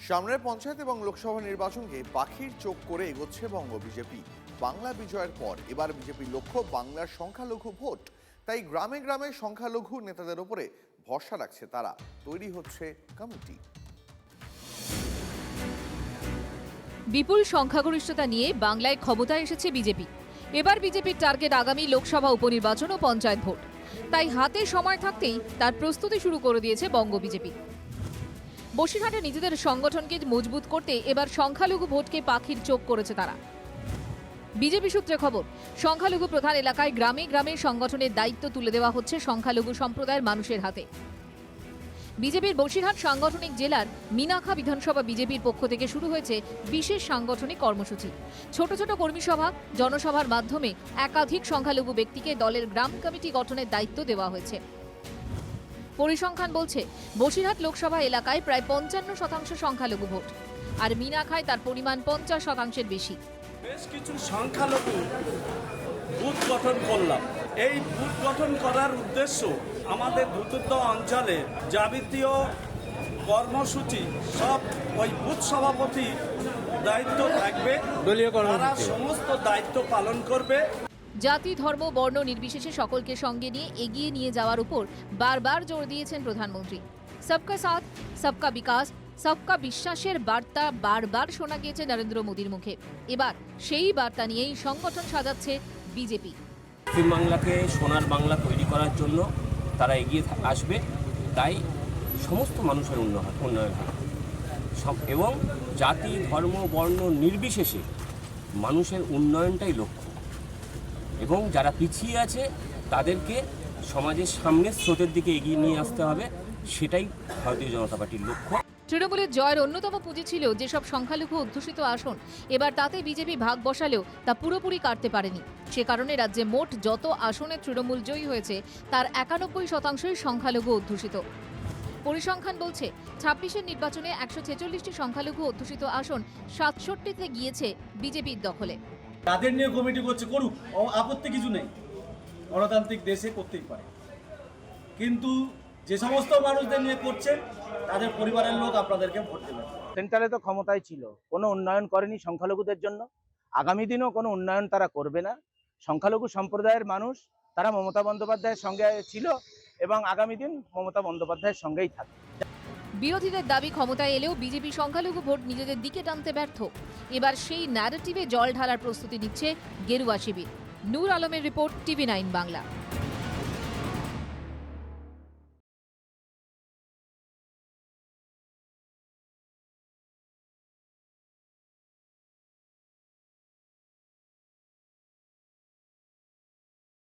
সামনের পঞ্চায়েত এবং লোকসভা নির্বাচনকে পাখির চোখ করে এগোচ্ছে বঙ্গ বিজেপি। বাংলা বিজয়ের পর এবার বিজেপির লক্ষ্য বাংলার সংখ্যালঘু ভোট। তাই গ্রামে গ্রামে সংখ্যালঘু নেতাদের উপরে ভরসা রাখছে তারা। তৈরি হচ্ছে কমিটি। বিপুল সংখ্যাগরিষ্ঠতা নিয়ে বাংলায় ক্ষমতায় এসেছে বিজেপি। এবার বিজেপির টার্গেট আগামী লোকসভা উপনির্বাচন ও পঞ্চায়েত ভোট। তাই হাতে সময় থাকতেই তার প্রস্তুতি শুরু করে দিয়েছে বঙ্গ বিজেপি। বসিরহাটে নিজেদের সংগঠনকে মজবুত করতে এবার সংখ্যালঘু ভোটকে পাখির চোখ করেছে তারা। বিজেপি সূত্রে খবর, সংখ্যালঘু প্রধান এলাকায় গ্রামে গ্রামে সংগঠনের দায়িত্ব তুলে দেওয়া হচ্ছে সংখ্যালঘু সম্প্রদায়ের মানুষের হাতে। বিজেপির বসিরহাট সাংগঠনিক জেলার মিনাখা বিধানসভা বিজেপির পক্ষ থেকে শুরু হয়েছে বিশেষ সাংগঠনিক কর্মসূচি। ছোট ছোট কর্মী সভা, জনসভার মাধ্যমে একাধিক সংখ্যালঘু ব্যক্তিকে দলের গ্রাম কমিটি গঠনের দায়িত্ব দেওয়া হয়েছে। পরিসংখ্যান বলছে, বসিরহাট লোকসভা এলাকায় প্রায় 55% সংখ্যালঘু ভোট, আর মিনাখায় তার পরিমাণ 50%-এর বেশি। বেশ কিছু সংখ্যালঘু বুথ গঠন করলাম। এই বুথ গঠন করার উদ্দেশ্য আমাদের দ্রুত অঞ্চলে যাবতীয় কর্মসূচি সব ওই বুথ সভাপতি দায়িত্ব থাকবে, তারা সমস্ত দায়িত্ব পালন করবে। জাতি, ধর্ম, বর্ণ নির্বিশেষে সকলকে সঙ্গে নিয়ে এগিয়ে নিয়ে যাওয়ার উপর বারবার জোর দিয়েছেন প্রধানমন্ত্রী। সবকা সাথ, সবকা বিকাশ, সবকা বিশ্বাসের বার্তা বারবার শোনা গিয়েছে নরেন্দ্র মোদীর মুখে। এবার সেই বার্তা নিয়েই সংগঠন সাজাচ্ছে বিজেপি। পশ্চিমবাংলাকে সোনার বাংলা তৈরি করার জন্য তারা এগিয়ে আসবে। তাই সমস্ত মানুষের উন্নয়ন হবে এবং জাতি, ধর্ম, বর্ণ নির্বিশেষে মানুষের উন্নয়নটাই লক্ষ্য। এবং যারা পিছিয়ে আছে তাদেরকে সমাজের সামনের স্রোতের দিকে এগিয়ে নিয়ে আসতে হবে, সেটাই ভারতীয় জনতা পার্টির লক্ষ্য। তৃণমূলের জয়ের অন্যতম পুঁজি ছিল যেসব সংখ্যালঘু অধ্যুষিত আসন, এবার তাতে বিজেপি ভাগ বসালেও তা পুরোপুরি কাটতে পারেনি। সে কারণে রাজ্যে মোট যত আসনে তৃণমূল জয়ী হয়েছে তার 91%ই সংখ্যালঘু অধ্যুষিত। পরিসংখ্যান বলছে, 26-এর নির্বাচনে 146টি সংখ্যালঘু অধ্যুষিত আসন 67তে গিয়েছে বিজেপির দখলে। তাদের নিয়ে কমিটি করছে, করুক, আপত্তি কিছু নেই, গণতান্ত্রিক দেশে করতেই পারে। কিন্তু যে সমস্ত মানুষদের নিয়ে করছে তাদের পরিবারের লোক আপনাদেরকে ভোট দেবে। সেন্ট্রালে তো ক্ষমতায় ছিল, কোনো উন্নয়ন করেনি সংখ্যালঘুদের জন্য, আগামী দিনেও কোনো উন্নয়ন তারা করবে না। সংখ্যালঘু সম্প্রদায়ের মানুষ তারা মমতা বন্দ্যোপাধ্যায়ের সঙ্গে ছিল এবং আগামী দিন মমতা বন্দ্যোপাধ্যায়ের সঙ্গেই থাকবে। বিরোধীদের দাবি, ক্ষমতায় এলেও বিজেপি সংখ্যালঘু ভোট নিজেদের দিকে টানতে ব্যর্থ। এবার সেই ন্যারেটিভে জল ঢালার প্রস্তুতি নিচ্ছে গেরুয়া শিবির। নূর আলমের রিপোর্ট, TV9 বাংলা।